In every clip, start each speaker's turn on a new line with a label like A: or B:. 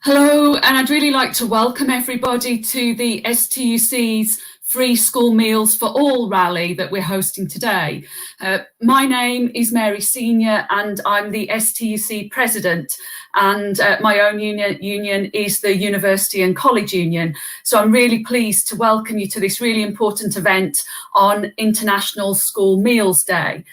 A: Hello, and I'd really like to welcome everybody to the STUC's Free School Meals for All rally that we're hosting today. My name is Mary Senior and I'm the STUC President, and my own union is the University and College Union. So I'm really pleased to welcome you to this really important event on International School Meals Day.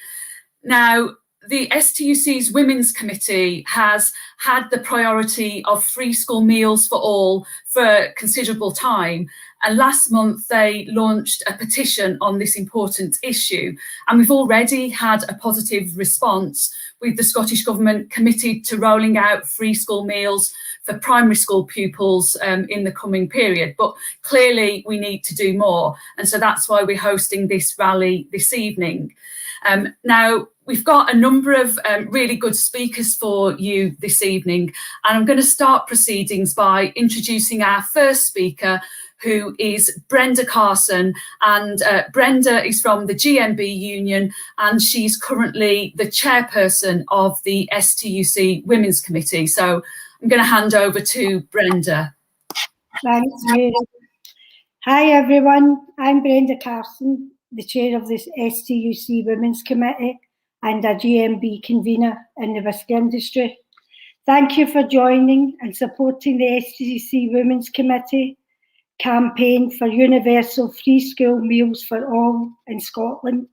A: Now, the STUC's Women's Committee has had the priority of free school meals for all for considerable time. And last month they launched a petition on this important issue. And we've already had a positive response, with the Scottish Government committed to rolling out free school meals for primary school pupils in the coming period. But clearly we need to do more. And so that's why we're hosting this rally this evening. Now, we've got a number of really good speakers for you this evening, and I'm going to start proceedings by introducing our first speaker, who is Brenda Carson, and Brenda is from the GMB Union, and she's currently the chairperson of the STUC Women's Committee. So I'm going to hand over to Brenda.
B: Thanks, Mary. Hi everyone, I'm Brenda Carson, the chair of the STUC Women's Committee and a GMB convener in the whiskey industry. Thank you for joining and supporting the STUC Women's Committee campaign for universal free school meals for all in Scotland.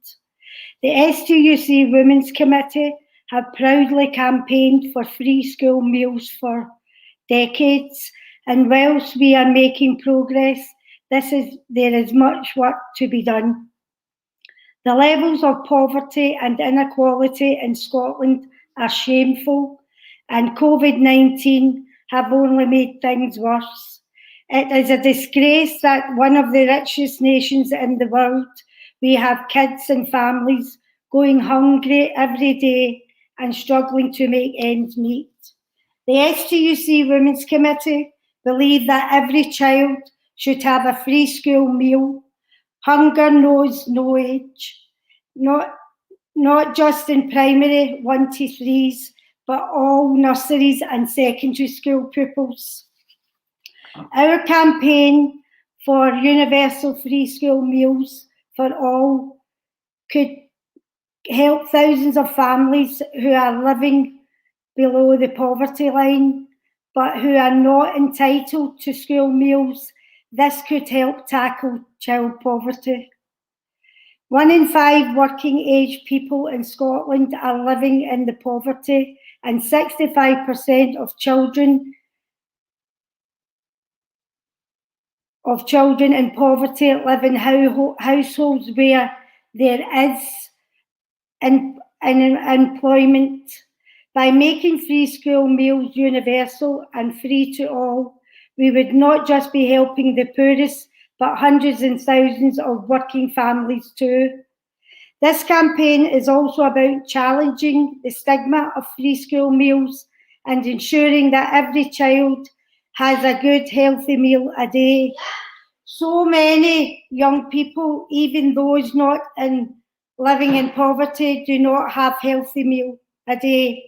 B: The STUC Women's Committee have proudly campaigned for free school meals for decades, and whilst we are making progress, there is much work to be done. The levels of poverty and inequality in Scotland are shameful, and COVID-19 have only made things worse. It is a disgrace that one of the richest nations in the world, we have kids and families going hungry every day and struggling to make ends meet. The STUC Women's Committee believe that every child should have a free school meal. Hunger knows no age, not just in primary 1 to 3s, but all nurseries and secondary school pupils. Our campaign for universal free school meals for all could help thousands of families who are living below the poverty line, but who are not entitled to school meals. This could help tackle child poverty. 1 in 5 working age people in Scotland are living in the poverty, and 65% of children in poverty live in households where there is employment. By making free school meals universal and free to all, we would not just be helping the poorest, but hundreds and thousands of working families too. This campaign is also about challenging the stigma of free school meals and ensuring that every child has a good, healthy meal a day. So many young people, even those not living in poverty, do not have healthy meal a day.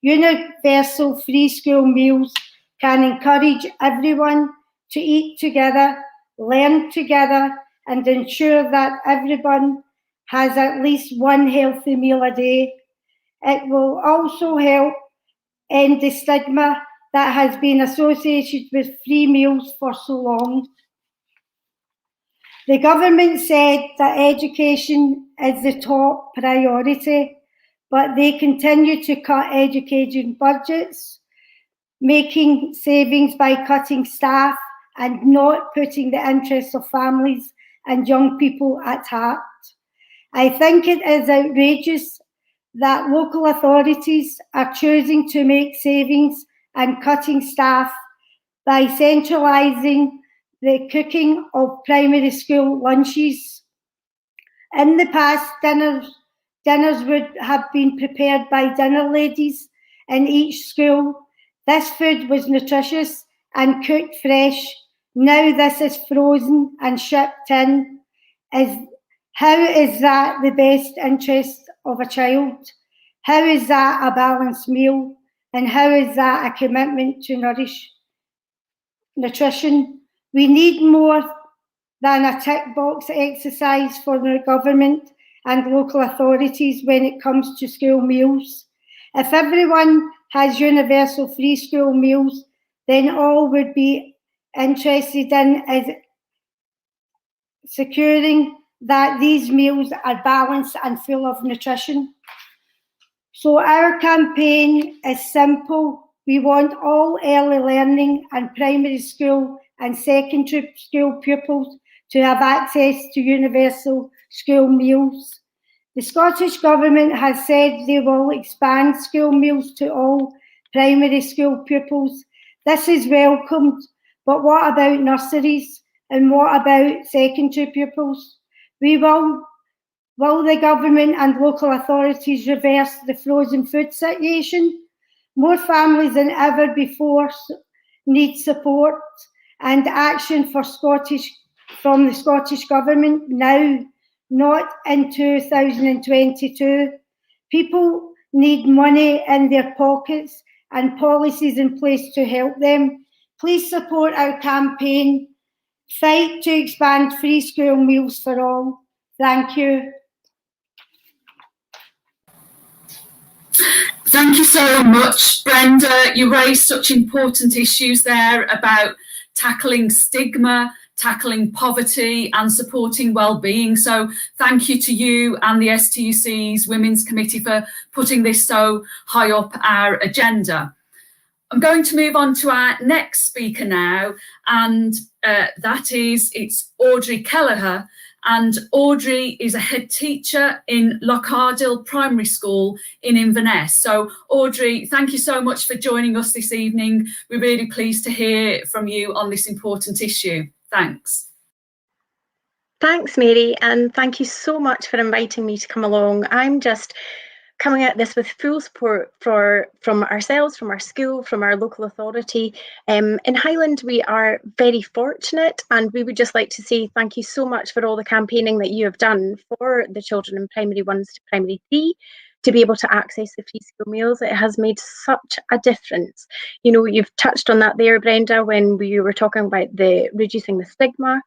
B: Universal free school meals can encourage everyone to eat together, learn together, and ensure that everyone has at least one healthy meal a day. It will also help end the stigma that has been associated with free meals for so long. The government said that education is the top priority, but they continue to cut education budgets, making savings by cutting staff and not putting the interests of families and young people at heart. I think it is outrageous that local authorities are choosing to make savings and cutting staff by centralising the cooking of primary school lunches. In the past, dinners would have been prepared by dinner ladies in each school. This food was nutritious and cooked fresh. Now this is frozen and shipped in. How is that the best interest of a child? How is that a balanced meal? And how is that a commitment to nutrition? We need more than a tick box exercise for the government and local authorities when it comes to school meals. If everyone has universal free school meals, then all would be interested in is securing that these meals are balanced and full of nutrition. So our campaign is simple. We want all early learning and primary school and secondary school pupils to have access to universal school meals. The Scottish Government has said they will expand school meals to all primary school pupils. This is welcomed, but what about nurseries and what about secondary pupils? Will the government and local authorities reverse the frozen food situation? More families than ever before need support and action from the Scottish Government now, not in 2022. People need money in their pockets and policies in place to help them. Please support our campaign. Fight to expand free school meals for all. Thank you.
A: Thank you so much, Brenda. You raised such important issues there about tackling stigma, tackling poverty and supporting well-being. So thank you to you and the STUC's Women's Committee for putting this so high up our agenda. I'm going to move on to our next speaker now, and it's Audrey Kelleher. And Audrey is a head teacher in Lochardhill Primary School in Inverness. So Audrey, thank you so much for joining us this evening. We're really pleased to hear from you on this important issue. Thanks.
C: Thanks, Mary, and thank you so much for inviting me to come along. I'm just coming at this with full support from ourselves, from our school, from our local authority. In Highland, we are very fortunate, and we would just like to say thank you so much for all the campaigning that you have done for the children in primary 1 to primary 3 to be able to access the free school meals. It has made such a difference. You know, you've touched on that there, Brenda, when we were talking about the reducing the stigma.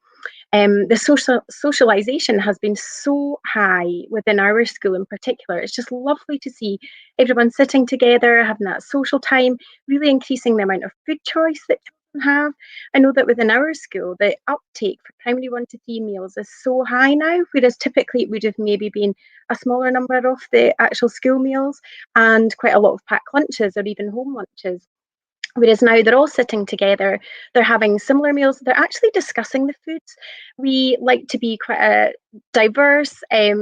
C: The socialisation has been so high within our school in particular. It's just lovely to see everyone sitting together, having that social time, really increasing the amount of food choice that children have. I know that within our school, the uptake for primary 1 to 3 meals is so high now, whereas typically it would have maybe been a smaller number of the actual school meals and quite a lot of packed lunches or even home lunches. Whereas now they're all sitting together, they're having similar meals, they're actually discussing the foods. We like to be quite a diverse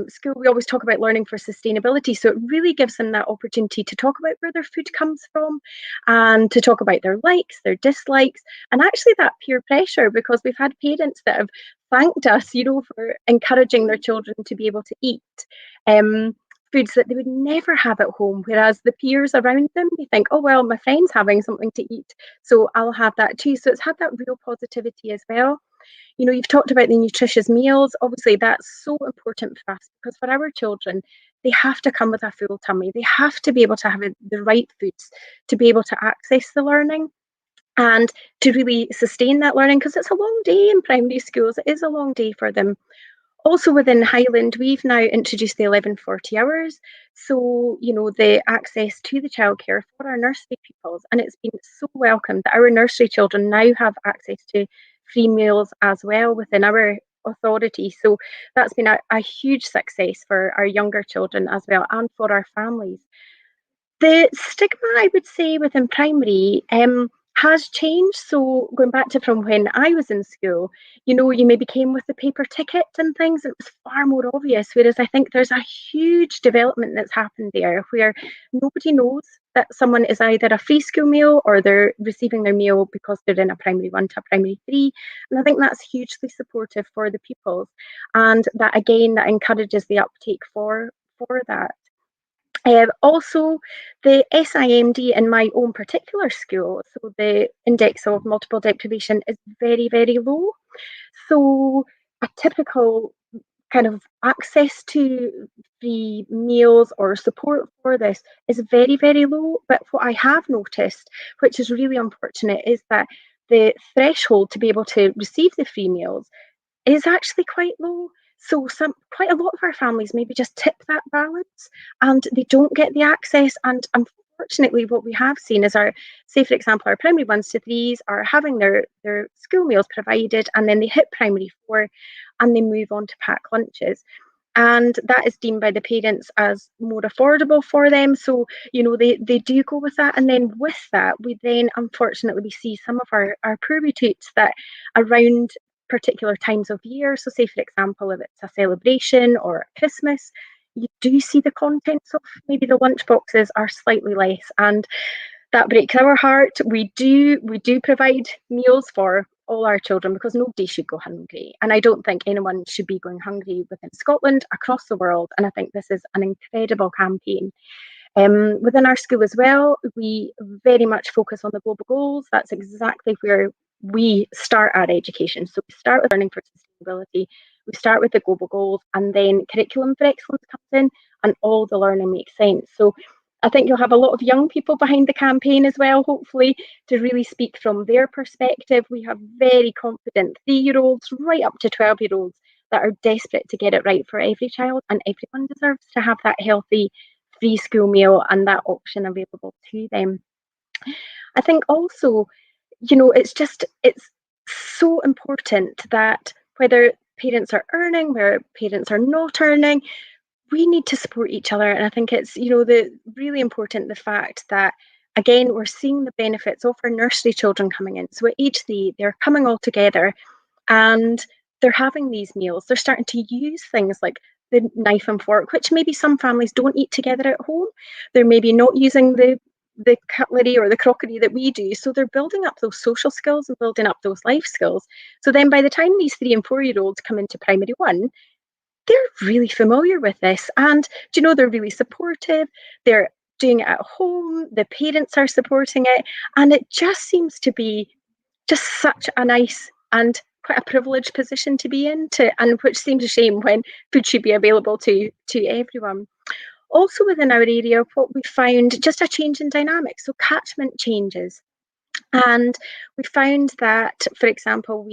C: school. We always talk about learning for sustainability, so it really gives them that opportunity to talk about where their food comes from and to talk about their likes, their dislikes, and actually that peer pressure, because we've had parents that have thanked us, you know, for encouraging their children to be able to eat foods that they would never have at home, whereas the peers around them, they think, oh, well, my friend's having something to eat, so I'll have that too. So it's had that real positivity as well. You know, you've talked about the nutritious meals. Obviously, that's so important for us, because for our children, they have to come with a full tummy. They have to be able to have the right foods to be able to access the learning and to really sustain that learning, because it's a long day in primary schools. It is a long day for them. Also within Highland, we've now introduced the 1140 hours. So, you know, the access to the childcare for our nursery pupils. And it's been so welcomed that our nursery children now have access to free meals as well within our authority. So that's been a huge success for our younger children as well, and for our families. The stigma, I would say, within primary has changed. So going back to from when I was in school, you know, you maybe came with the paper ticket and things, and it was far more obvious. Whereas I think there's a huge development that's happened there, where nobody knows that someone is either a free school meal or they're receiving their meal because they're in a primary 1 to a primary 3. And I think that's hugely supportive for the pupils. And that, again, that encourages the uptake for that. Also, the SIMD in my own particular school, so the index of multiple deprivation is very, very low. So a typical kind of access to free meals or support for this is very, very low. But what I have noticed, which is really unfortunate, is that the threshold to be able to receive the free meals is actually quite low. So quite a lot of our families maybe just tip that balance and they don't get the access. And unfortunately, what we have seen is say for example, our primary 1s to 3s are having their school meals provided, and then they hit primary 4 and they move on to pack lunches. And that is deemed by the parents as more affordable for them. So, they do go with that. And then with that, we unfortunately see some of our poor retreats that around particular times of year. So say, for example, if it's a celebration or Christmas, you do see the contents of maybe the lunch boxes are slightly less. And that breaks our heart. We do provide meals for all our children because nobody should go hungry. And I don't think anyone should be going hungry within Scotland, across the world. And I think this is an incredible campaign. Within our school as well, we very much focus on the global goals. That's exactly where we start our education. So we start with learning for sustainability, we start with the global goals, and then curriculum for excellence comes in, and all the learning makes sense. So I think you'll have a lot of young people behind the campaign as well, hopefully, to really speak from their perspective. We have very confident 3-year-olds right up to 12-year-olds that are desperate to get it right for every child, and everyone deserves to have that healthy free school meal and that option available to them. I think also, it's so important that whether parents are earning, whether parents are not earning, we need to support each other. And I think it's, really important, the fact that, again, we're seeing the benefits of our nursery children coming in. So at age 3, they're coming all together and they're having these meals. They're starting to use things like the knife and fork, which maybe some families don't eat together at home. They're maybe not using the cutlery or the crockery that we do. So they're building up those social skills and building up those life skills. So then by the time these 3 and 4-year-olds come into primary 1, they're really familiar with this. And, they're really supportive. They're doing it at home. The parents are supporting it. And it just seems to be just such a nice and quite a privileged position to be in, and which seems a shame when food should be available to everyone. Also within our area, what we found, just a change in dynamics, so catchment changes. And we found that, for example,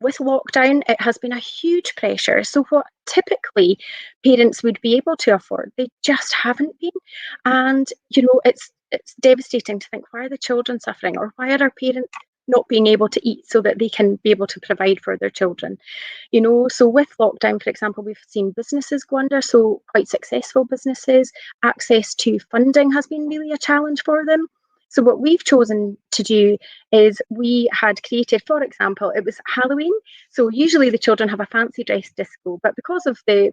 C: with lockdown, it has been a huge pressure. So what typically parents would be able to afford, they just haven't been. And, it's devastating to think, why are the children suffering, or why are our parents not being able to eat so that they can be able to provide for their children? So with lockdown, for example, we've seen businesses go under, so quite successful businesses. Access to funding has been really a challenge for them. So what we've chosen to do is we had created, for example, it was Halloween. So usually the children have a fancy dress disco, but because of the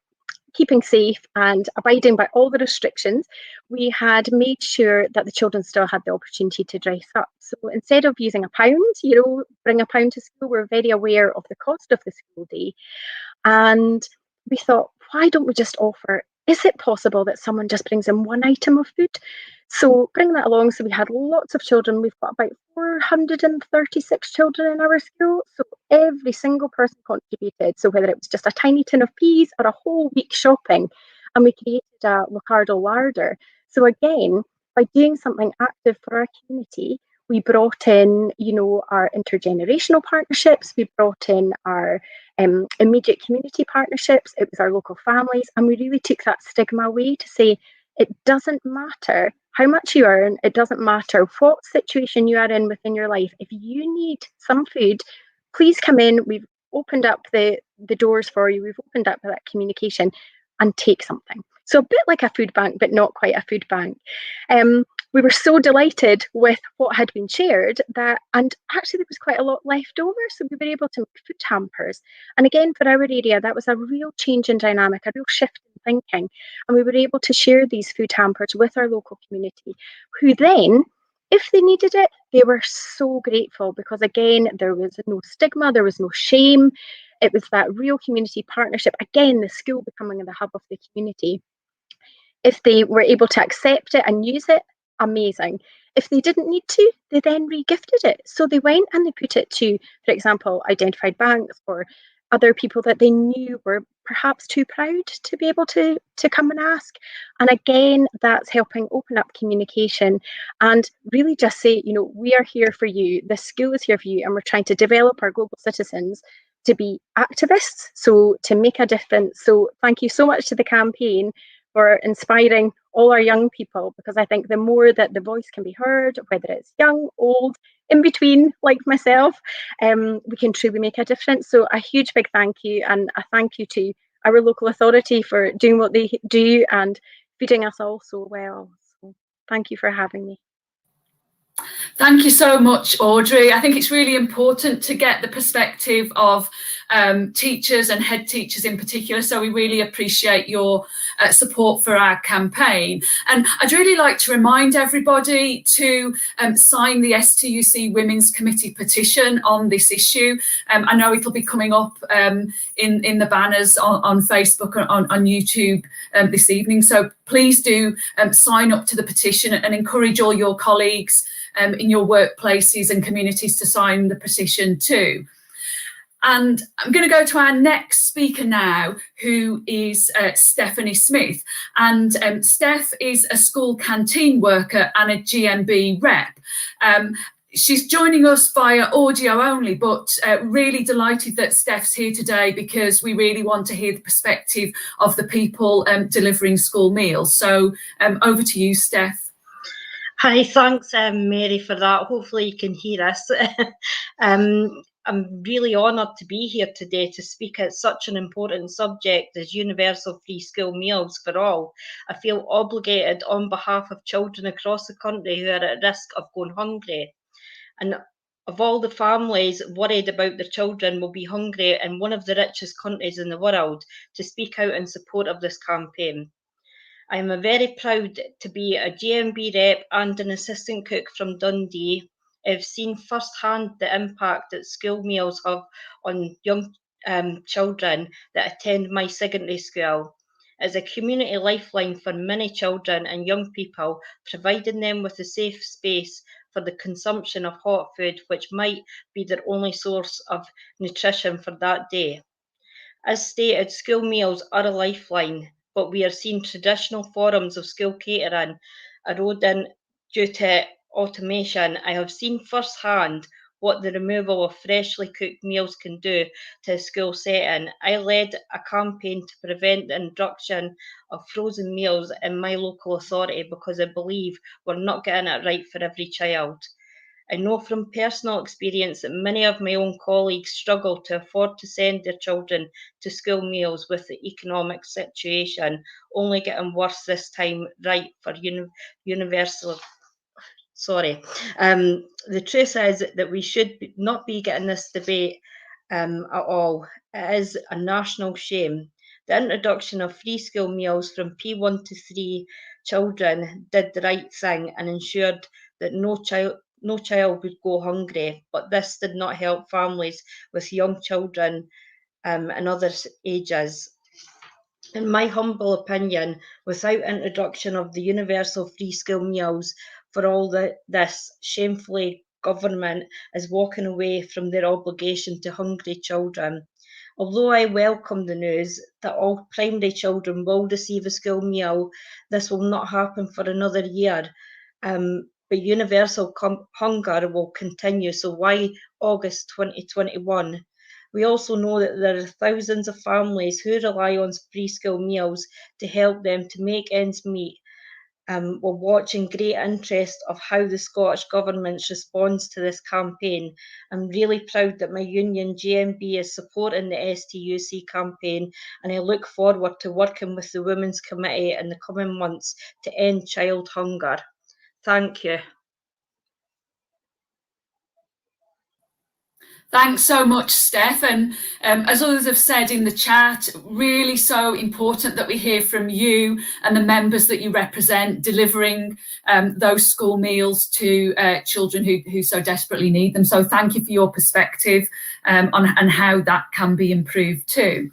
C: keeping safe and abiding by all the restrictions, we had made sure that the children still had the opportunity to dress up. So instead of using £1, bring £1 to school, we're very aware of the cost of the school day. And we thought, why don't we just offer, is it possible that someone just brings in 1 item of food? So bring that along. So we had lots of children. We've got about 436 children in our school. So every single person contributed. So whether it was just a tiny tin of peas or a whole week shopping, and we created a Locardo larder. So again, by doing something active for our community, we brought in, our intergenerational partnerships. We brought in our immediate community partnerships. It was our local families. And we really took that stigma away to say, it doesn't matter how much you earn. It doesn't matter what situation you are in within your life. If you need some food, please come in. We've opened up the doors for you. We've opened up that communication, and take something. So a bit like a food bank, but not quite a food bank. We were so delighted with what had been shared and actually there was quite a lot left over. So we were able to make food hampers. And again, for our area, that was a real change in dynamic, a real shift in thinking. And we were able to share these food hampers with our local community, who then, if they needed it, they were so grateful, because again, there was no stigma, there was no shame. It was that real community partnership. Again, the school becoming the hub of the community. If they were able to accept it and use it, amazing. If they didn't need to, they then re-gifted it. So they went and they put it to, for example, identified banks or other people that they knew were perhaps too proud to be able to come and ask. And again, that's helping open up communication and really just say, you know, we are here for you, the school is here for you, and we're trying to develop our global citizens to be activists, so to make a difference. So thank you so much to the campaign for inspiring all our young people, because I think the more that the voice can be heard, whether it's young, old, in between, like myself, we can truly make a difference. So a huge big thank you, and a thank you to our local authority for doing what they do and feeding us all so well. So thank you for having me.
A: Thank you so much, Audrey. I think it's really important to get the perspective of teachers and head teachers in particular, so we really appreciate your support for our campaign. And I'd really like to remind everybody to sign the STUC Women's Committee petition on this issue. I know it'll be coming up in the banners on Facebook and on YouTube this evening, so please do sign up to the petition and encourage all your colleagues in your workplaces and communities to sign the petition too. And I'm going to go to our next speaker now, who is Stephanie Smith. And Steph is a school canteen worker and a GMB rep. She's joining us via audio only, but really delighted that Steph's here today, because we really want to hear the perspective of the people delivering school meals. So over to you, Steph.
D: Hi, thanks, Mary, for that. Hopefully you can hear us. I'm really honoured to be here today to speak at such an important subject as universal free school meals for all. I feel obligated on behalf of children across the country who are at risk of going hungry. And of all the families worried about their children will be hungry in one of the richest countries in the world, to speak out in support of this campaign. I am very proud to be a GMB rep and an assistant cook from Dundee. I've seen firsthand the impact that school meals have on young children that attend my secondary school. As a community lifeline for many children and young people, providing them with a safe space for the consumption of hot food, which might be their only source of nutrition for that day. As stated, school meals are a lifeline, but we are seeing traditional forms of school catering eroding due to automation. I have seen firsthand what the removal of freshly cooked meals can do to a school setting. I led a campaign to prevent the introduction of frozen meals in my local authority, because I believe we're not getting it right for every child. I know from personal experience that many of my own colleagues struggle to afford to send their children to school meals, with the economic situation only getting worse this time right for universal. Sorry. The truth is that we should not be getting this debate at all. It is a national shame. The introduction of free school meals from P1 to 3 children did the right thing and ensured that no child would go hungry, but this did not help families with young children and other ages. In my humble opinion, without introduction of the universal free school meals for all this, shamefully government is walking away from their obligation to hungry children. Although I welcome the news that all primary children will receive a school meal, this will not happen for another year. But universal hunger will continue. So why August 2021? We also know that there are thousands of families who rely on free school meals to help them to make ends meet. We're watching great interest of how the Scottish Government responds to this campaign. I'm really proud that my union GMB is supporting the STUC campaign, and I look forward to working with the Women's Committee in the coming months to end child hunger. Thank you.
A: Thanks so much, Steph. And as others have said in the chat, really so important that we hear from you and the members that you represent delivering those school meals to children who so desperately need them. So thank you for your perspective on how that can be improved too.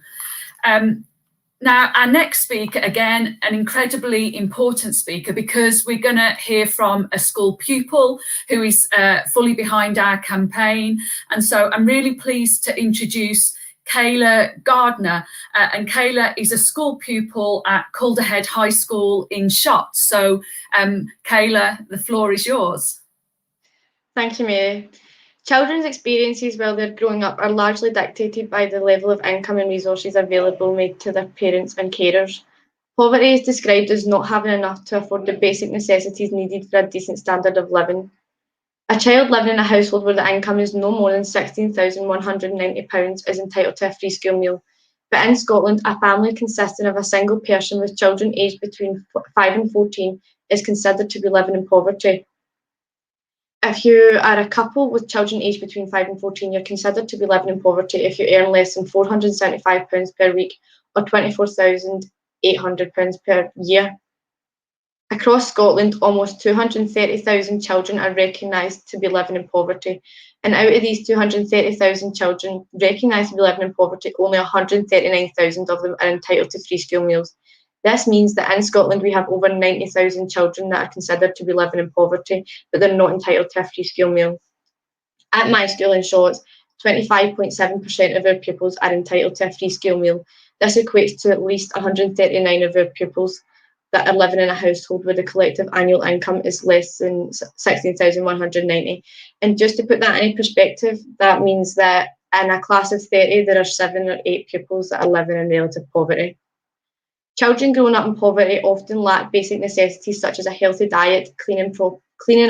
A: Now, our next speaker, again, an incredibly important speaker, because we're going to hear from a school pupil who is fully behind our campaign. And so I'm really pleased to introduce Kayla Gardner, and Kayla is a school pupil at Calderhead High School in Shotts. So Kayla, the floor is yours.
E: Thank you, Mary. Children's experiences while they're growing up are largely dictated by the level of income and resources available made to their parents and carers. Poverty is described as not having enough to afford the basic necessities needed for a decent standard of living. A child living in a household where the income is no more than £16,190 is entitled to a free school meal. But in Scotland, a family consisting of a single person with children aged between 5 and 14 is considered to be living in poverty. If you are a couple with children aged between 5 and 14, you're considered to be living in poverty if you earn less than £475 per week or £24,800 per year. Across Scotland, almost 230,000 children are recognised to be living in poverty. And out of these 230,000 children recognised to be living in poverty, only 139,000 of them are entitled to free school meals. This means that in Scotland we have over 90,000 children that are considered to be living in poverty, but they're not entitled to a free school meal. At my school in Shotts, 25.7% of our pupils are entitled to a free school meal. This equates to at least 139 of our pupils that are living in a household where the collective annual income is less than 16,190. And just to put that in perspective, that means that in a class of 30, there are 7 or 8 pupils that are living in relative poverty. Children growing up in poverty often lack basic necessities such as a healthy diet, clean and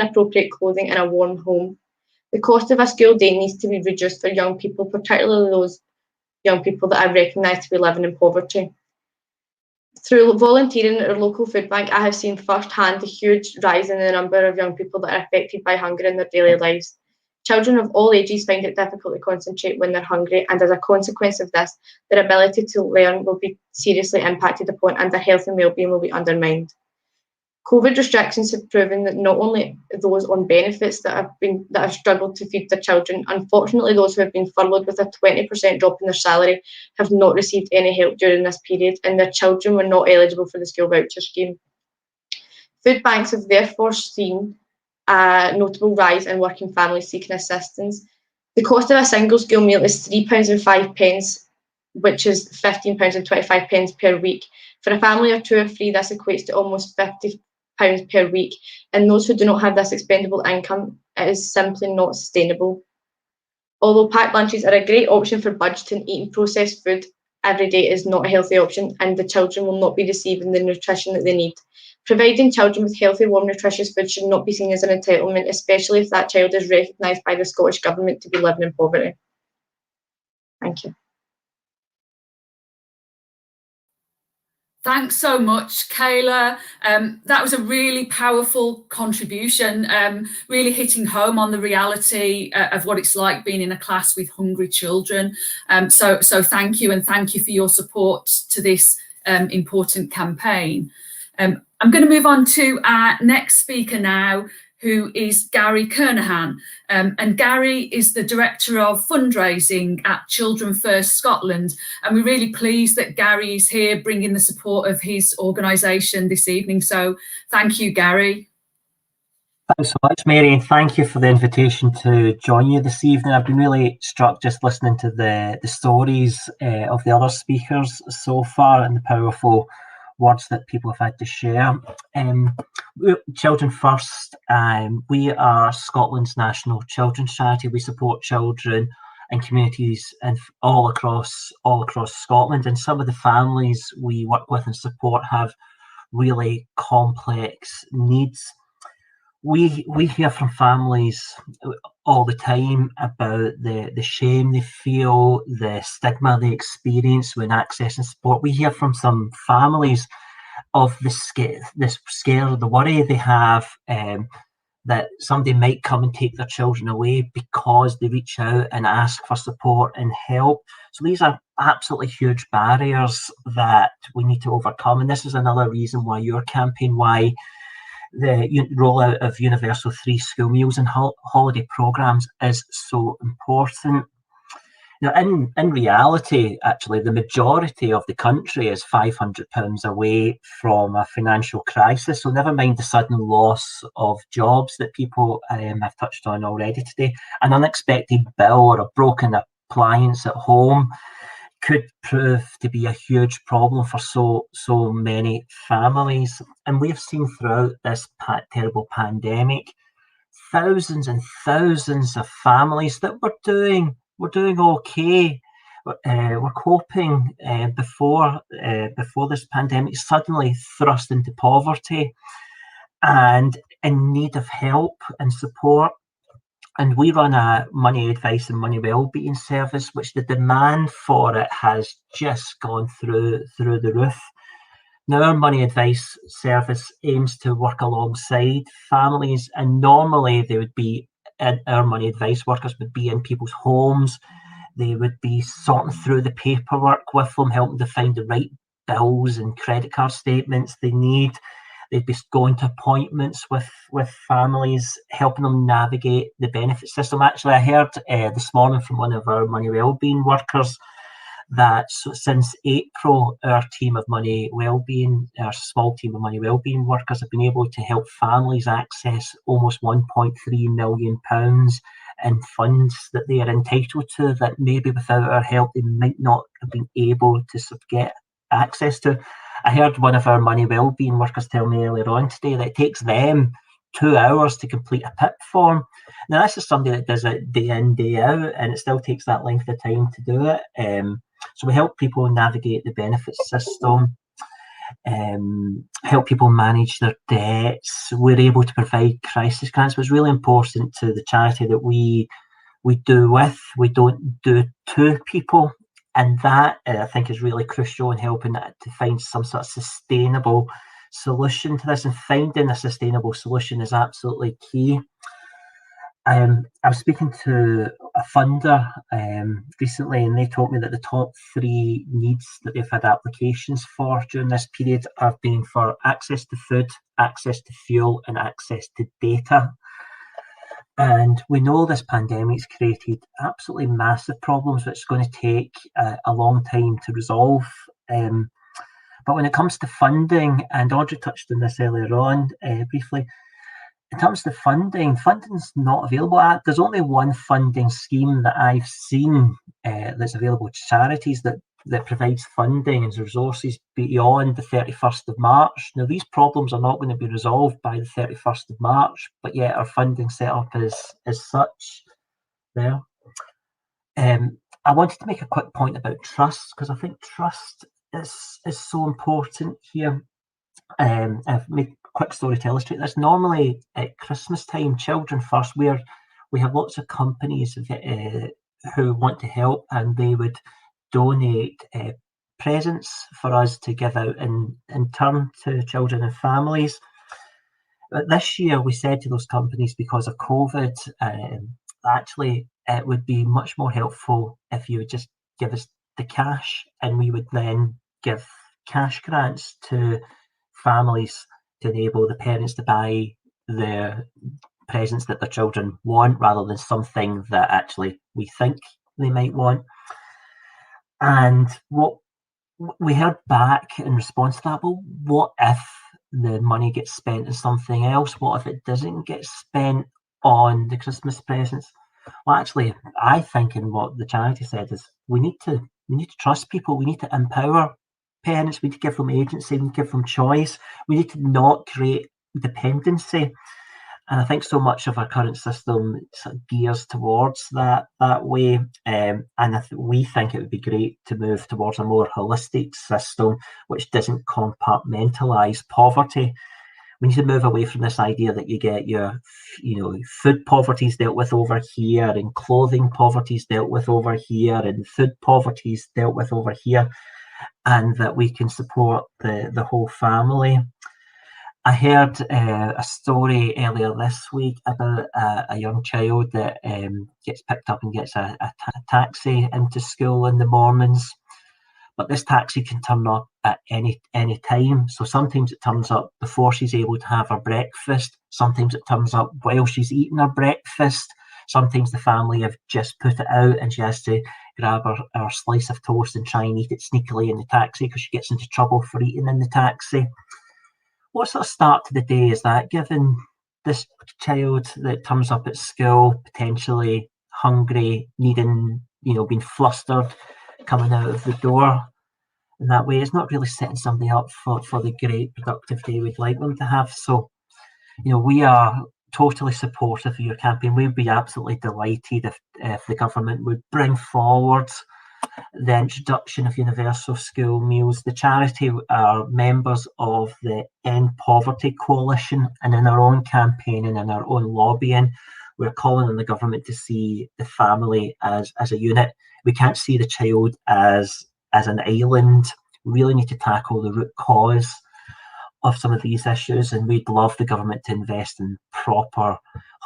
E: appropriate clothing, and a warm home. The cost of a school day needs to be reduced for young people, particularly those young people that are recognised to be living in poverty. Through volunteering at our local food bank, I have seen firsthand the huge rise in the number of young people that are affected by hunger in their daily lives. Children of all ages find it difficult to concentrate when they're hungry, and as a consequence of this, their ability to learn will be seriously impacted upon and their health and well-being will be undermined. COVID restrictions have proven that not only those on benefits that have struggled to feed their children, unfortunately those who have been furloughed with a 20% drop in their salary have not received any help during this period, and their children were not eligible for the school voucher scheme. Food banks have therefore seen a notable rise in working families seeking assistance. The cost of a single school meal is £3.05, which is £15.25 per week. For a family of 2 or 3, this equates to almost £50 per week, and those who do not have this expendable income, it is simply not sustainable. Although packed lunches are a great option for budgeting, eating processed food every day is not a healthy option, and the children will not be receiving the nutrition that they need. Providing children with healthy, warm, nutritious food should not be seen as an entitlement, especially if that child is recognised by the Scottish Government to be living in poverty. Thank you.
A: Thanks so much, Kayla. That was a really powerful contribution, really hitting home on the reality of what it's like being in a class with hungry children. So thank you, and thank you for your support to this important campaign. I'm going to move on to our next speaker now, who is Gary Kernahan. And Gary is the Director of Fundraising at Children First Scotland. And we're really pleased that Gary is here bringing the support of his organisation this evening. So thank you, Gary.
F: Thanks so much, Mary, and thank you for the invitation to join you this evening. I've been really struck just listening to the stories of the other speakers so far and the powerful words that people have had to share. Children First, we are Scotland's national children's charity. We support children and communities and all across Scotland, and some of the families we work with and support have really complex needs. We hear from families all the time about the shame they feel, the stigma they experience when accessing support. We hear from some families of the scare, the worry they have that somebody might come and take their children away because they reach out and ask for support and help. So these are absolutely huge barriers that we need to overcome. And this is another reason why your campaign, why the rollout of universal free school meals and holiday programmes is so important. Now, in reality, actually, the majority of the country is £500 away from a financial crisis. So never mind the sudden loss of jobs that people have touched on already today. An unexpected bill or a broken appliance at home could prove to be a huge problem for so many families. And we've seen throughout this terrible pandemic, thousands and thousands of families that were doing okay. We're coping before this pandemic, suddenly thrust into poverty and in need of help and support. And we run a money advice and money wellbeing service, which the demand for it has just gone through the roof. Now, our money advice service aims to work alongside families, and normally they would be, our money advice workers would be in people's homes. They would be sorting through the paperwork with them, helping to find the right bills and credit card statements they need. They'd be going to appointments with families, helping them navigate the benefit system. Actually, I heard this morning from one of our money wellbeing workers that since April, our team of money wellbeing, our small team of money wellbeing workers have been able to help families access almost £1.3 million in funds that they are entitled to, that maybe without our help they might not have been able to get access to. I heard one of our money wellbeing workers tell me earlier on today that it takes them 2 hours to complete a PIP form. Now, this is somebody that does it day in, day out, and it still takes that length of time to do it. So we help people navigate the benefits system, help people manage their debts. We're able to provide crisis grants, which is really important to the charity that we do with. We don't do to people. And that, I think, is really crucial in helping to find some sort of sustainable solution to this. And finding a sustainable solution is absolutely key. I was speaking to a funder recently, and they told me that the top 3 needs that they've had applications for during this period have been for access to food, access to fuel, and access to data. And we know this pandemic's created absolutely massive problems, which is going to take a long time to resolve. But when it comes to funding, and Audrey touched on this earlier on briefly, in terms of funding's not available. There's only one funding scheme that I've seen that's available to charities that provides funding and resources beyond the 31st of March. Now, these problems are not going to be resolved by the 31st of March, but yet our funding setup is such there. I wanted to make a quick point about trust, because I think trust is so important here. I've made a quick story to illustrate this. Normally at Christmas time, Children First, we have lots of companies who want to help, and they would donate presents for us to give out in turn to children and families. But this year we said to those companies, because of COVID, actually it would be much more helpful if you would just give us the cash, and we would then give cash grants to families to enable the parents to buy the presents that their children want, rather than something that actually we think they might want. And what we heard back in response to that, well, what if the money gets spent on something else? What if it doesn't get spent on the Christmas presents? Well, actually, I think, and what the charity said is, we need to trust people. We need to empower parents. We need to give them agency. We need to give them choice. We need to not create dependency. And I think so much of our current system sort of gears towards that way. And we think it would be great to move towards a more holistic system which doesn't compartmentalise poverty. We need to move away from this idea that you get your, food poverty is dealt with over here, and clothing poverty is dealt with over here, and food poverty is dealt with over here, and that we can support the whole family. I heard a story earlier this week about a young child that gets picked up and gets a taxi into school in the mornings. But this taxi can turn up at any time. So sometimes it turns up before she's able to have her breakfast. Sometimes it turns up while she's eating her breakfast. Sometimes the family have just put it out and she has to grab her slice of toast and try and eat it sneakily in the taxi because she gets into trouble for eating in the taxi. What sort of start to the day is that given this child that turns up at school potentially hungry, needing been flustered coming out of the door. In that way, it's not really setting somebody up for the great productive day we'd like them to have. So, we are totally supportive of your campaign. We'd be absolutely delighted if the government would bring forward the introduction of universal school meals. The charity are members of the End Poverty Coalition, and in our own campaign and in our own lobbying, we're calling on the government to see the family as a unit. We can't see the child as an island. We really need to tackle the root cause of some of these issues, and we'd love the government to invest in proper,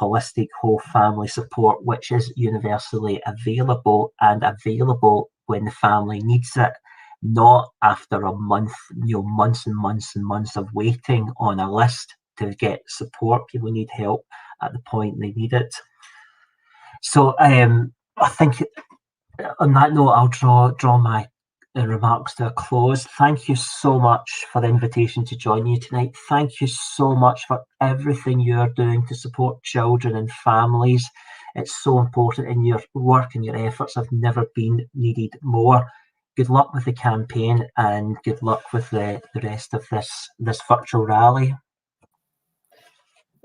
F: holistic, whole family support, which is universally available and available when the family needs it, not after a month, months and months and months of waiting on a list to get support. People need help at the point they need it. So I think on that note, I'll draw my remarks to a close. Thank you so much for the invitation to join you tonight. Thank you so much for everything you're doing to support children and families. It's so important, and your work and your efforts have never been needed more. Good luck with the campaign, and good luck with the rest of this virtual rally.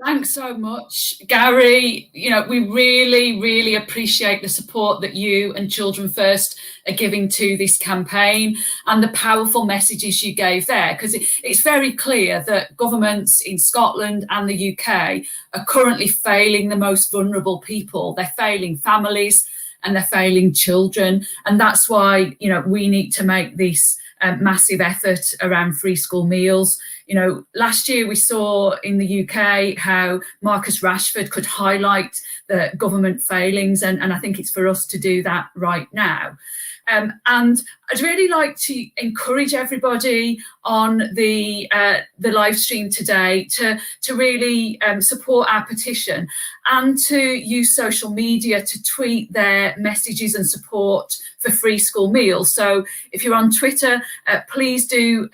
A: Thanks so much, Gary. We really, really appreciate the support that you and Children First are giving to this campaign and the powerful messages you gave there, because it's very clear that governments in Scotland and the UK are currently failing the most vulnerable people. They're failing families and they're failing children. And that's why, we need to make this massive effort around free school meals. Last year we saw in the UK how Marcus Rashford could highlight the government failings, and I think it's for us to do that right now. And I'd really like to encourage everybody on the live stream today to really support our petition and to use social media to tweet their messages and support for free school meals. So if you're on Twitter, please do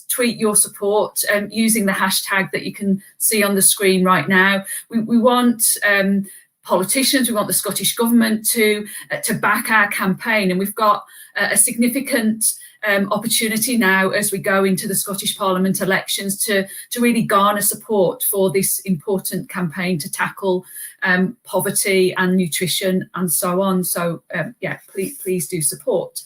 A: tweet your support using the hashtag that you can see on the screen right now. We want politicians, we want the Scottish Government to back our campaign, and we've got a significant opportunity now as we go into the Scottish Parliament elections to really garner support for this important campaign to tackle poverty and nutrition and so on. So please do support.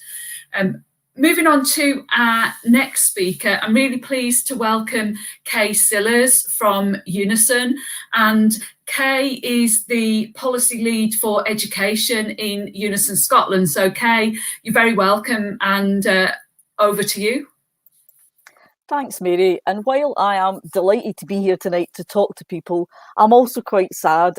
A: Moving on to our next speaker, I'm really pleased to welcome Kay Sillars from Unison. And Kay is the policy lead for education in Unison Scotland. So Kay, you're very welcome, and over to you.
G: Thanks, Mary. And while I am delighted to be here tonight to talk to people, I'm also quite sad.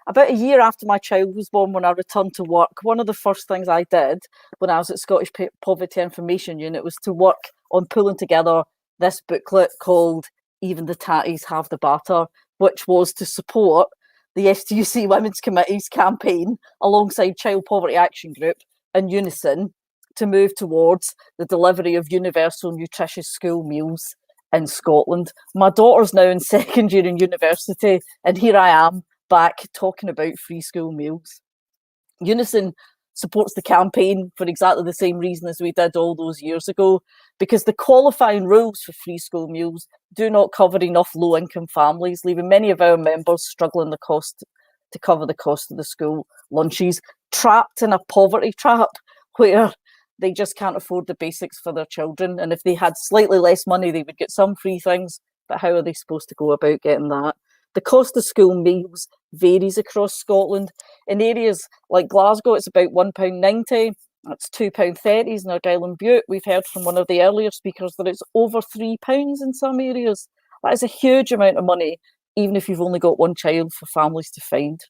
G: About a year after my child was born, when I returned to work, one of the first things I did when I was at Scottish Poverty Information Unit was to work on pulling together this booklet called Even the Tatties Have the Batter, which was to support the STUC Women's Committee's campaign alongside Child Poverty Action Group and Unison to move towards the delivery of universal nutritious school meals in Scotland. My daughter's now in second year in university, and here I am back talking about free school meals. Unison supports the campaign for exactly the same reason as we did all those years ago, because the qualifying rules for free school meals do not cover enough low-income families, leaving many of our members struggling to cover the cost of the school lunches, trapped in a poverty trap where they just can't afford the basics for their children. And if they had slightly less money, they would get some free things, but how are they supposed to go about getting that? The cost of school meals varies across Scotland. In areas like Glasgow, it's about £1.90. That's £2.30 in Argyll and Bute. We've heard from one of the earlier speakers that it's over £3 in some areas. That is a huge amount of money, even if you've only got one child, for families to find.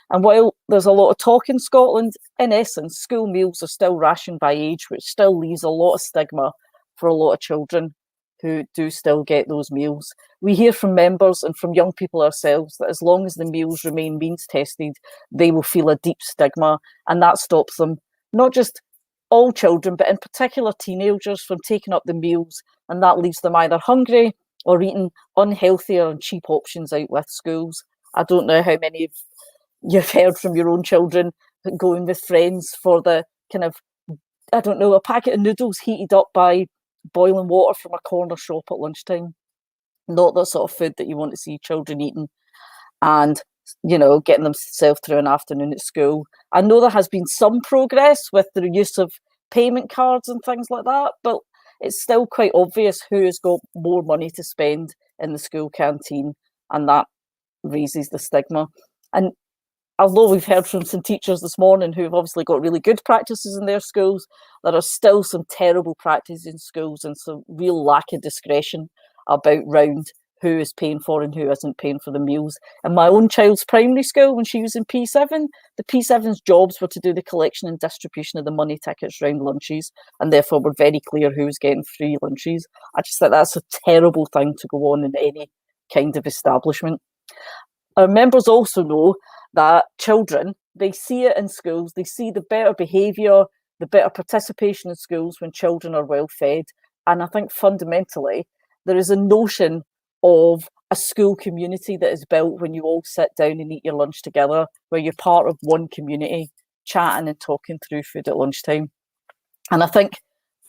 G: And while there's a lot of talk in Scotland, in essence, school meals are still rationed by age, which still leaves a lot of stigma for a lot of children who do still get those meals. We hear from members and from young people ourselves that as long as the meals remain means tested, they will feel a deep stigma, and that stops them, not just all children, but in particular teenagers, from taking up the meals, and that leaves them either hungry or eating unhealthier and cheap options out with schools. I don't know how many of you've heard from your own children going with friends for the kind of, I don't know, a packet of noodles heated up by boiling water from a corner shop at lunchtime. Not the sort of food that you want to see children eating, and, you know, getting themselves through an afternoon at school. I know there has been some progress with the use of payment cards and things like that, but it's still quite obvious who has got more money to spend in the school canteen, and that raises the stigma. And although we've heard from some teachers this morning who have obviously got really good practices in their schools, there are still some terrible practices in schools and some real lack of discretion about round who is paying for and who isn't paying for the meals. In my own child's primary school, when she was in P7, the P7's jobs were to do the collection and distribution of the money tickets round lunches, and therefore were very clear who was getting free lunches. I just think that's a terrible thing to go on in any kind of establishment. Our members also know that children, they see it in schools, they see the better behaviour, the better participation in schools when children are well fed. And I think fundamentally, there is a notion of a school community that is built when you all sit down and eat your lunch together, where you're part of one community, chatting and talking through food at lunchtime. And I think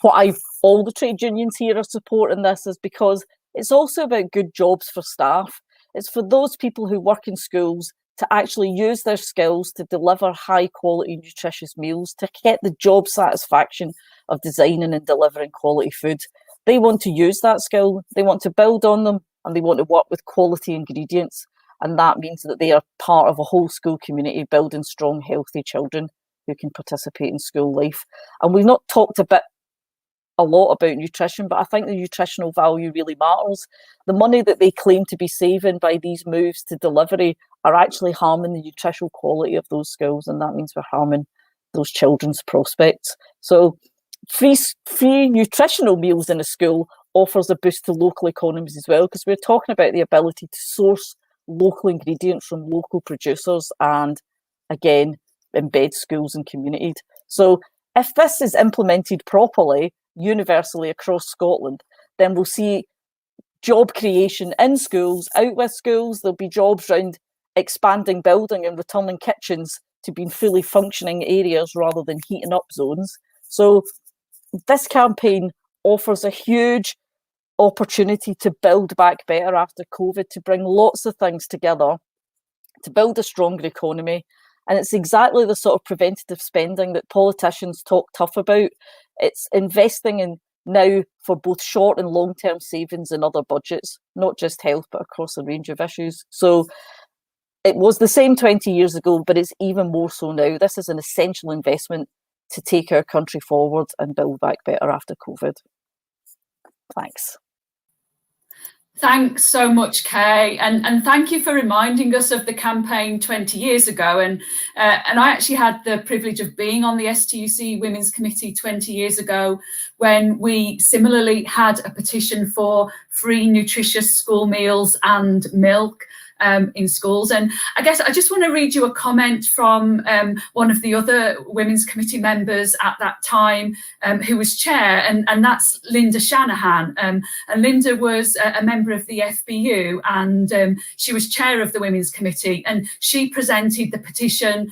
G: all the trade unions here are supporting this is because it's also about good jobs for staff. It's for those people who work in schools to actually use their skills to deliver high quality, nutritious meals, to get the job satisfaction of designing and delivering quality food. They want to use that skill, they want to build on them, and they want to work with quality ingredients. And that means that they are part of a whole school community building strong, healthy children who can participate in school life. And we've not talked a lot about nutrition, but I think the nutritional value really matters. The money that they claim to be saving by these moves to delivery are actually harming the nutritional quality of those schools, and that means we're harming those children's prospects. So free nutritional meals in a school offers a boost to local economies as well, because we're talking about the ability to source local ingredients from local producers and, again, embed schools and communities. So if this is implemented properly, universally across Scotland, then we'll see job creation in schools, out with schools. There'll be jobs around expanding building and returning kitchens to being fully functioning areas rather than heating up zones. So this campaign offers a huge opportunity to build back better after COVID, to bring lots of things together, to build a stronger economy. And it's exactly the sort of preventative spending that politicians talk tough about. It's investing in now for both short and long-term savings in other budgets, not just health, but across a range of issues. So it was the same 20 years ago, but it's even more so now. This is an essential investment to take our country forward and build back better after COVID. Thanks.
A: Thanks so much, Kay, and thank you for reminding us of the campaign 20 years ago. And I actually had the privilege of being on the STUC Women's Committee 20 years ago when we similarly had a petition for free nutritious school meals and milk in schools. And I guess I just want to read you a comment from one of the other Women's Committee members at that time, who was chair, and that's Linda Shanahan. And Linda was a member of the FBU, and she was chair of the Women's Committee, and she presented the petition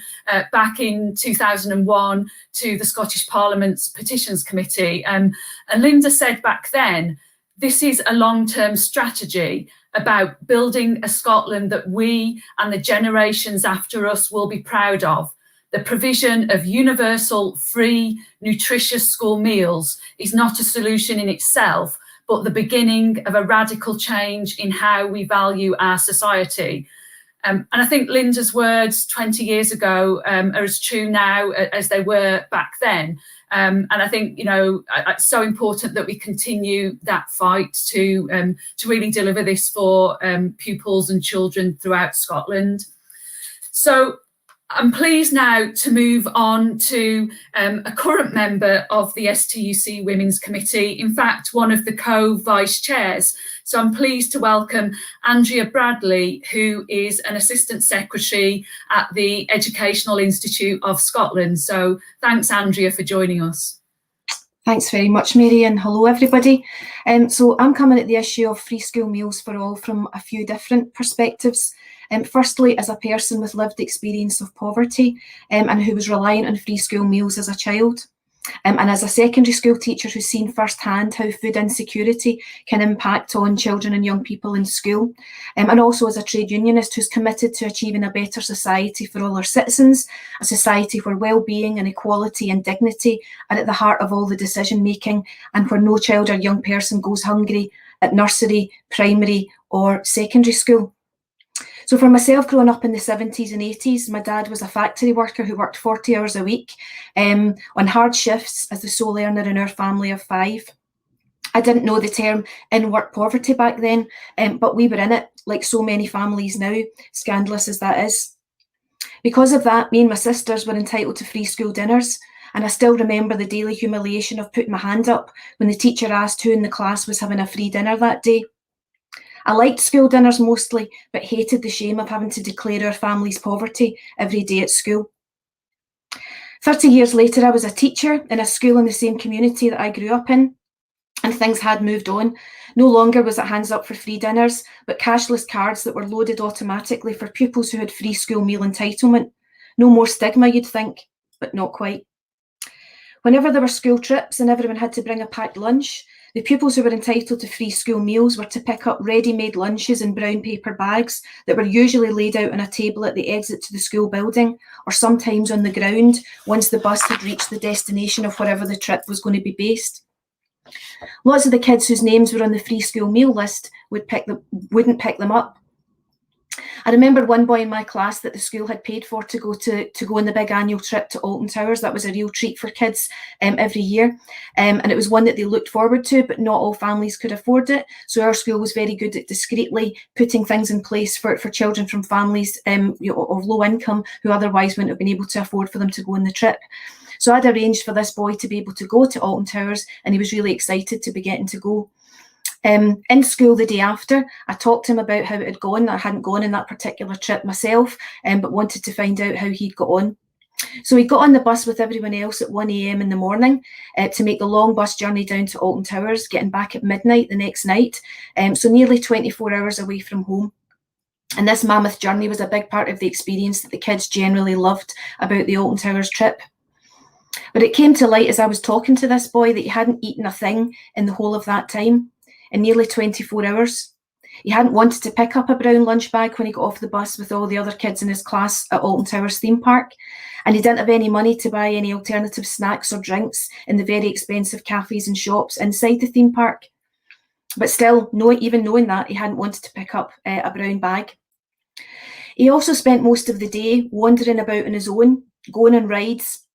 A: back in 2001 to the Scottish Parliament's Petitions Committee. And Linda said back then, this is a long-term strategy about building a Scotland that we and the generations after us will be proud of. The provision of universal, free, nutritious school meals is not a solution in itself, but the beginning of a radical change in how we value our society. And I think Linda's words 20 years ago are as true now as they were back then. And I think, you know, it's so important that we continue that fight to really deliver this for pupils and children throughout Scotland. So I'm pleased now to move on to a current member of the STUC Women's Committee, in fact, one of the co-vice chairs. So I'm pleased to welcome Andrea Bradley, who is an Assistant Secretary at the Educational Institute of Scotland. So thanks, Andrea, for joining us.
H: Thanks very much, Mary, and hello, everybody. So I'm coming at the issue of free school meals for all from a few different perspectives. Firstly, as a person with lived experience of poverty and who was reliant on free school meals as a child. And as a secondary school teacher who's seen firsthand how food insecurity can impact on children and young people in school. And also as a trade unionist who's committed to achieving a better society for all our citizens, a society where well-being and equality and dignity are at the heart of all the decision making, and where no child or young person goes hungry at nursery, primary or secondary school. So for myself, growing up in the 70s and 80s, my dad was a factory worker who worked 40 hours a week on hard shifts as the sole earner in our family of 5. I didn't know the term in-work poverty back then, but we were in it, like so many families now, scandalous as that is. Because of that, me and my sisters were entitled to free school dinners, and I still remember the daily humiliation of putting my hand up when the teacher asked who in the class was having a free dinner that day. I liked school dinners mostly, but hated the shame of having to declare our family's poverty every day at school. 30 years later, I was a teacher in a school in the same community that I grew up in, and things had moved on. No longer was it hands up for free dinners, but cashless cards that were loaded automatically for pupils who had free school meal entitlement. No more stigma, you'd think, but not quite. Whenever there were school trips and everyone had to bring a packed lunch, the pupils who were entitled to free school meals were to pick up ready-made lunches in brown paper bags that were usually laid out on a table at the exit to the school building, or sometimes on the ground once the bus had reached the destination of wherever the trip was going to be based. Lots of the kids whose names were on the free school meal list wouldn't pick them up. I remember one boy in my class that the school had paid for to go on the big annual trip to Alton Towers. That was a real treat for kids every year, and it was one that they looked forward to, but not all families could afford it. So our school was very good at discreetly putting things in place for children from families of low income who otherwise wouldn't have been able to afford for them to go on the trip. So I'd arranged for this boy to be able to go to Alton Towers, and he was really excited to be getting to go. In school the day after, I talked to him about how it had gone. I hadn't gone on that particular trip myself, but wanted to find out how he'd got on. So he got on the bus with everyone else at 1 a.m. in the morning to make the long bus journey down to Alton Towers, getting back at midnight the next night, so nearly 24 hours away from home. And this mammoth journey was a big part of the experience that the kids generally loved about the Alton Towers trip. But it came to light as I was talking to this boy that he hadn't eaten a thing in the whole of that time, in nearly 24 hours. He hadn't wanted to pick up a brown lunch bag when he got off the bus with all the other kids in his class at Alton Towers theme park, and he didn't have any money to buy any alternative snacks or drinks in the very expensive cafes and shops inside the theme park. But still, even knowing that, he hadn't wanted to pick up a brown bag. He also spent most of the day wandering about on his own, going on rides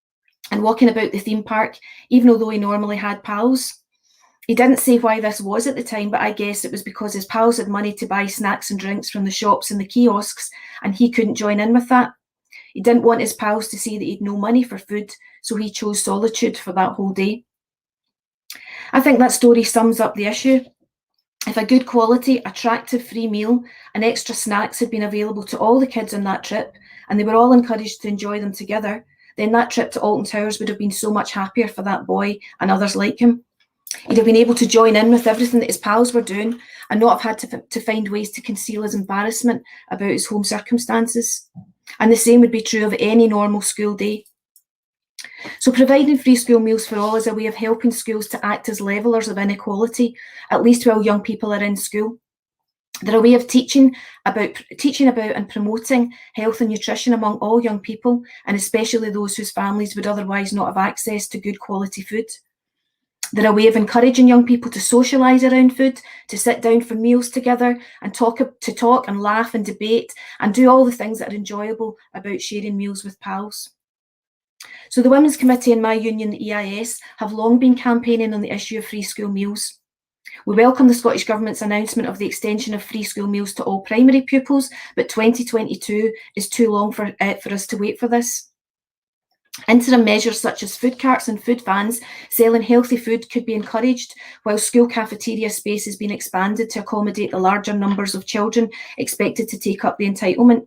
H: and walking about the theme park, even although he normally had pals. He didn't say why this was at the time, but I guess it was because his pals had money to buy snacks and drinks from the shops and the kiosks, and he couldn't join in with that. He didn't want his pals to see that he'd no money for food, so he chose solitude for that whole day. I think that story sums up the issue. If a good quality, attractive free meal and extra snacks had been available to all the kids on that trip, and they were all encouraged to enjoy them together, then that trip to Alton Towers would have been so much happier for that boy and others like him. He'd have been able to join in with everything that his pals were doing and not have had to find ways to conceal his embarrassment about his home circumstances. And the same would be true of any normal school day. So providing free school meals for all is a way of helping schools to act as levellers of inequality, at least while young people are in school. They're a way of teaching about and promoting health and nutrition among all young people, and especially those whose families would otherwise not have access to good quality food. They're a way of encouraging young people to socialise around food, to sit down for meals together and talk and laugh and debate and do all the things that are enjoyable about sharing meals with pals. So the Women's Committee in my union, the EIS, have long been campaigning on the issue of free school meals. We welcome the Scottish Government's announcement of the extension of free school meals to all primary pupils, but 2022 is too long for us to wait for this. Interim measures such as food carts and food vans selling healthy food could be encouraged, while school cafeteria space has been expanded to accommodate the larger numbers of children expected to take up the entitlement.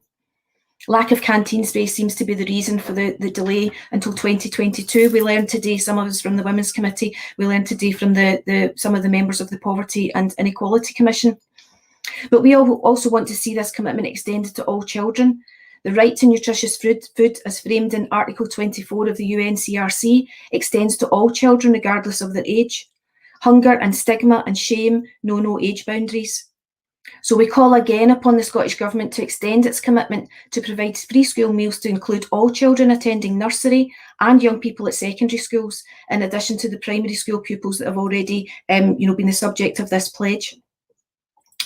H: Lack of canteen space seems to be the reason for the delay until 2022. We learned today, some of us from the Women's Committee, we learned today from some of the members of the Poverty and Inequality Commission. But we also want to see this commitment extended to all children. The right to nutritious food, as framed in Article 24 of the UNCRC, extends to all children regardless of their age. Hunger and stigma and shame know no age boundaries. So we call again upon the Scottish Government to extend its commitment to provide free school meals to include all children attending nursery and young people at secondary schools, in addition to the primary school pupils that have already been the subject of this pledge.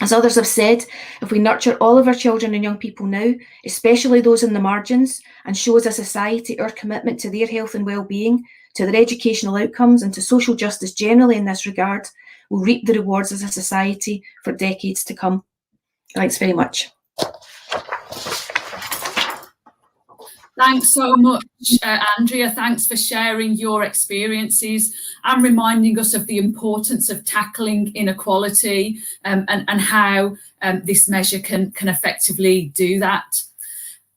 H: As others have said, if we nurture all of our children and young people now, especially those in the margins, and show as a society our commitment to their health and well-being, to their educational outcomes and to social justice generally in this regard, we'll reap the rewards as a society for decades to come. Thanks very much.
A: Thanks so much, Andrea. Thanks for sharing your experiences and reminding us of the importance of tackling inequality and how this measure can effectively do that.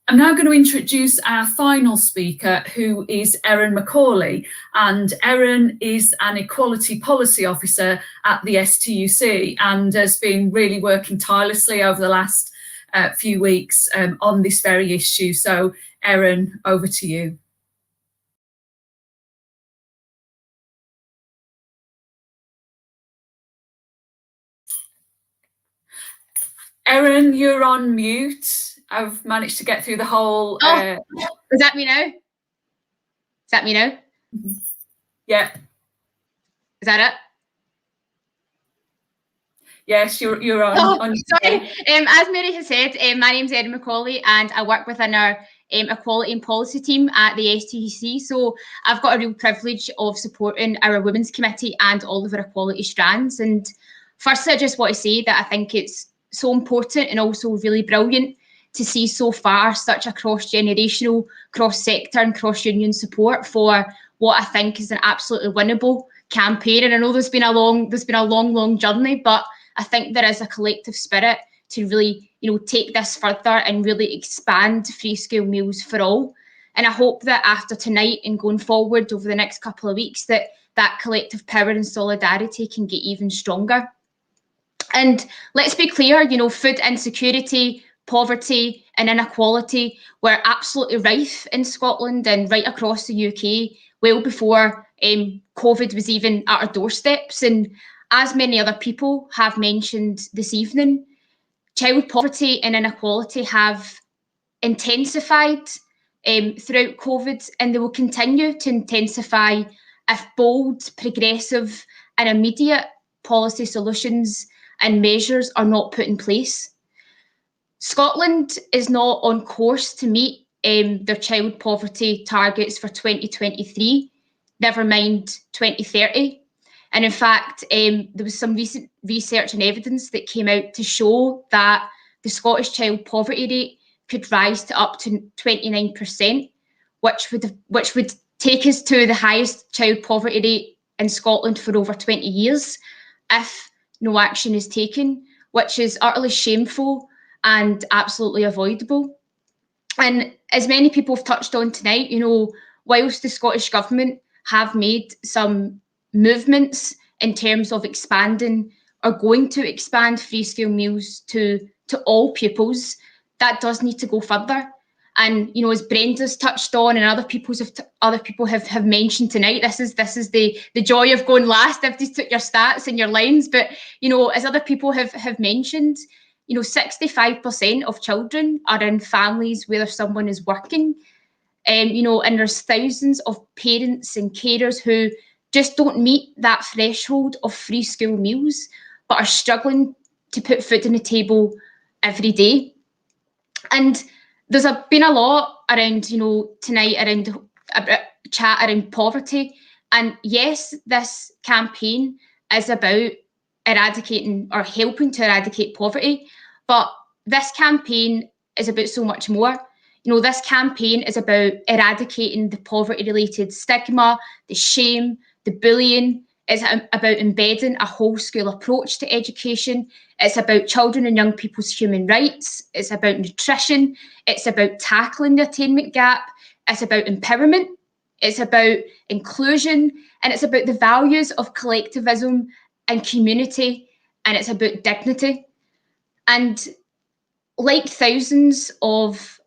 A: I'm now going to introduce our final speaker, who is Erin Macaulay. And Erin is an Equality Policy Officer at the STUC and has been really working tirelessly over the last few weeks on this very issue. So, Erin, over to you. Erin, you're on mute. I've managed to get through the whole...
I: Is that me now? Is that me now?
A: Yeah.
I: Is that it?
A: Yes, you're on.
I: Sorry. As Mary has said, my name's Erin Macaulay and I work within our Equality and Policy team at the STUC. So I've got a real privilege of supporting our Women's Committee and all of our equality strands. And firstly, I just want to say that I think it's so important and also really brilliant to see so far such a cross-generational, cross-sector and cross-union support for what I think is an absolutely winnable campaign. And I know there's been a long journey, but I think there is a collective spirit to really, take this further and really expand free school meals for all. And I hope that after tonight and going forward over the next couple of weeks, that collective power and solidarity can get even stronger. And let's be clear, food insecurity, poverty and inequality were absolutely rife in Scotland and right across the UK well before COVID was even at our doorsteps. And as many other people have mentioned this evening, child poverty and inequality have intensified throughout COVID, and they will continue to intensify if bold, progressive and immediate policy solutions and measures are not put in place. Scotland is not on course to meet their child poverty targets for 2023, never mind 2030. And in fact, there was some recent research and evidence that came out to show that the Scottish child poverty rate could rise to up to 29%, which would take us to the highest child poverty rate in Scotland for over 20 years if no action is taken, which is utterly shameful and absolutely avoidable. And as many people have touched on tonight, whilst the Scottish Government have made some movements in terms of expanding or going to expand free school meals to all pupils, that does need to go further. And as Brenda's touched on and other people have mentioned tonight, this is the joy of going last. I've just took your stats and your lines, but as other people have mentioned, 65% of children are in families where someone is working, and there's thousands of parents and carers who just don't meet that threshold of free school meals, but are struggling to put food on the table every day. And there's been a lot around, tonight around chat around poverty. And yes, this campaign is about eradicating or helping to eradicate poverty, but this campaign is about so much more. This campaign is about eradicating the poverty-related stigma, the shame, the bullying. It's about embedding a whole school approach to education. It's about children and young people's human rights. It's about nutrition. It's about tackling the attainment gap. It's about empowerment. It's about inclusion. And it's about the values of collectivism and community. And it's about dignity. And like thousands of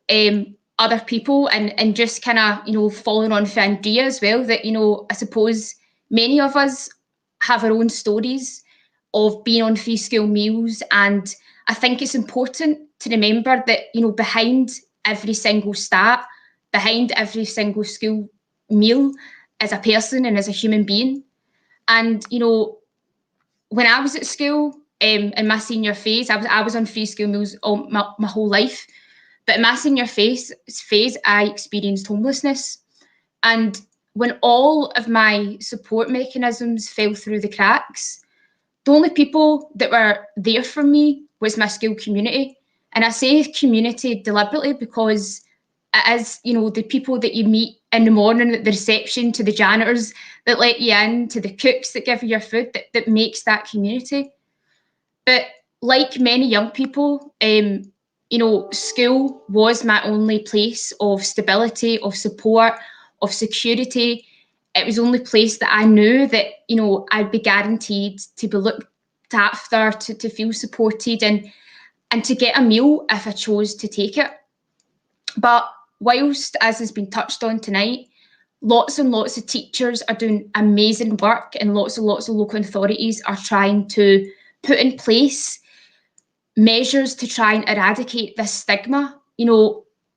I: other people, and just kind of, following on for Andrea as well, that, I suppose many of us have our own stories of being on free school meals. And I think it's important to remember that, behind every single stat, behind every single school meal is a person and as a human being. And, when I was at school, in my senior phase, I was on free school meals all my whole life. But in my senior phase, I experienced homelessness. And when all of my support mechanisms fell through the cracks, the only people that were there for me was my school community. And I say community deliberately because it is, the people that you meet in the morning at the reception, to the janitors that let you in, to the cooks that give you your food, that makes that community. But like many young people, school was my only place of stability, of support, of security. It was the only place that I knew that, I'd be guaranteed to be looked after, to feel supported, and to get a meal if I chose to take it. But whilst, as has been touched on tonight, lots and lots of teachers are doing amazing work, and lots of local authorities are trying to put in place measures to try and eradicate this stigma.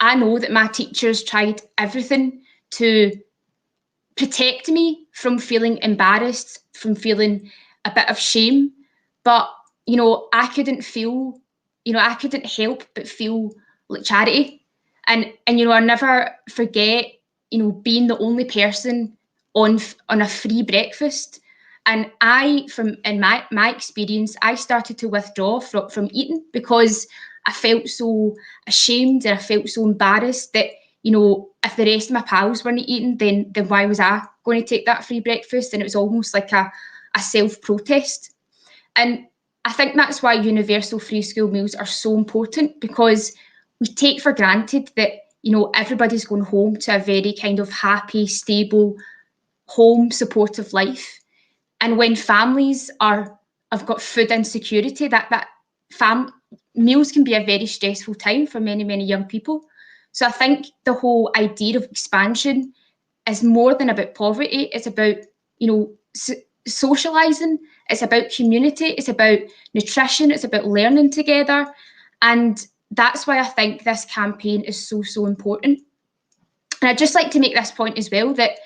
I: I know that my teachers tried everything to protect me from feeling embarrassed, from feeling a bit of shame. But, I couldn't help but feel like charity. And I never forget, being the only person on a free breakfast. And in my experience, I started to withdraw from eating because I felt so ashamed and I felt so embarrassed that, if the rest of my pals weren't eating, then why was I going to take that free breakfast? And it was almost like a self-protest. And I think that's why universal free school meals are so important, because we take for granted that, everybody's going home to a very kind of happy, stable, home, supportive life. And when families have got food insecurity, meals can be a very stressful time for many, many young people. So I think the whole idea of expansion is more than about poverty. It's about, socialising. It's about community. It's about nutrition. It's about learning together. And that's why I think this campaign is so, so important. And I'd just like to make this point as well, that,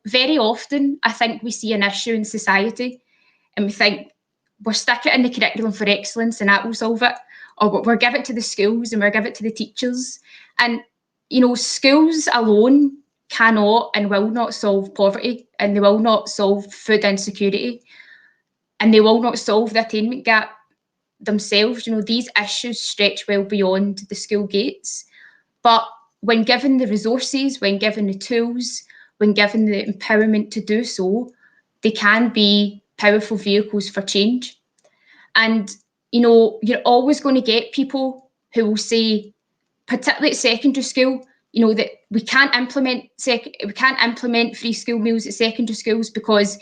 I: very often I think we see an issue in society and we think we'll stick it in the curriculum for excellence and that will solve it, or we'll give it to the schools and we'll give it to the teachers. And, schools alone cannot and will not solve poverty, and they will not solve food insecurity, and they will not solve the attainment gap themselves. These issues stretch well beyond the school gates. But when given the resources, when given the tools, when given the empowerment to do so, they can be powerful vehicles for change. And, you're always going to get people who will say, particularly at secondary school, that we can't implement free school meals at secondary schools because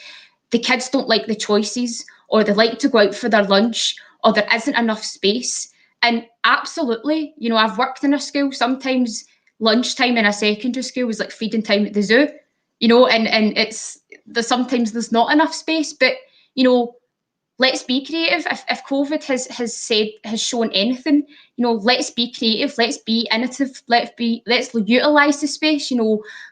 I: the kids don't like the choices, or they like to go out for their lunch, or there isn't enough space. And absolutely, I've worked in a school. Sometimes lunchtime in a secondary school was like feeding time at the zoo, and sometimes there's not enough space. But, let's be creative. If COVID has shown anything, let's be creative, let's be innovative, let's utilise the space,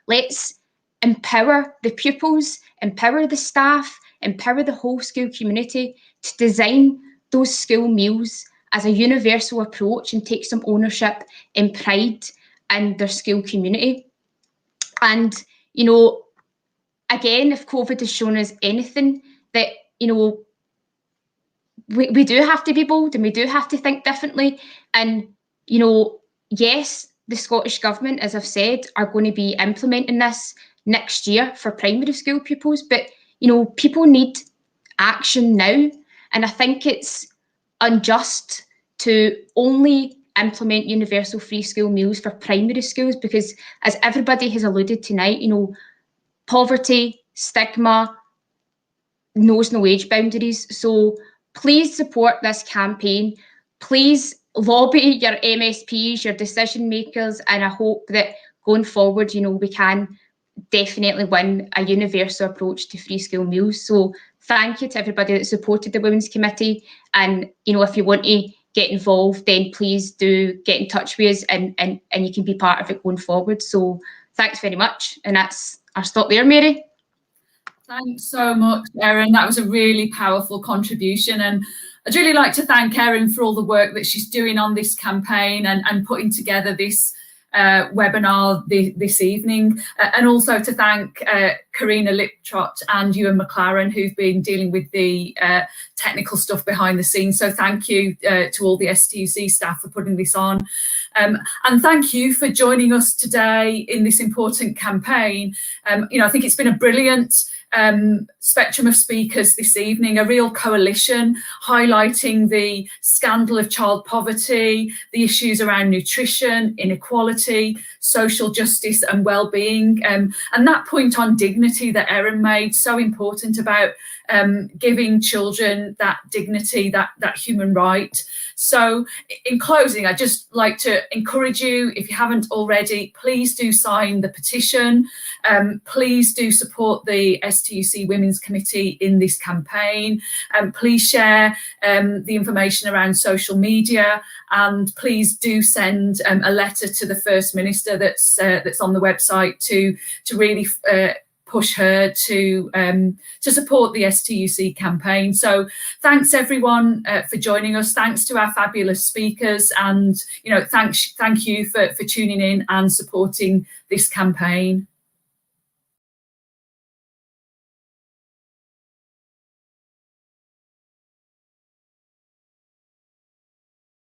I: let's empower the pupils, empower the staff, empower the whole school community to design those school meals as a universal approach and take some ownership and pride in their school community. And, again, if COVID has shown us anything, that, we do have to be bold and we do have to think differently. And, yes, the Scottish Government, as I've said, are going to be implementing this next year for primary school pupils. But, people need action now. And I think it's unjust to only implement universal free school meals for primary schools, because, as everybody has alluded tonight, poverty, stigma knows no age boundaries. So please support this campaign. please lobby your MSPs, your decision makers, and I hope that going forward, you know, we can definitely win a universal approach to free school meals. So thank you to everybody that supported the Women's Committee. And, you know, if you want to get involved, then please do get in touch with us and you can be part of it going forward. So thanks very much. And I'll stop there, Mary.
A: Thanks so much, Erin. That was a really powerful contribution. And I'd really like to thank Erin for all the work that she's doing on this campaign and putting together this webinar this evening, and also to thank Karina Liptrot and Ewan McLaren, who've been dealing with the technical stuff behind the scenes. So thank you to all the STUC staff for putting this on. And thank you for joining us today in this important campaign. You know, I think it's been a brilliant spectrum of speakers this evening, a real coalition highlighting the scandal of child poverty, the issues around nutrition, inequality, social justice and well-being, and that point on dignity that Erin made, so important about giving children that dignity, that human right. So in closing, I'd just like to encourage you, if you haven't already, please do sign the petition. Please do support the STUC Women's Committee in this campaign. Please share the information around social media, and please do send a letter to the First Minister that's on the website to really push her to support the STUC campaign. So thanks everyone for joining us. Thanks to our fabulous speakers, and you know, thank you for tuning in and supporting this campaign.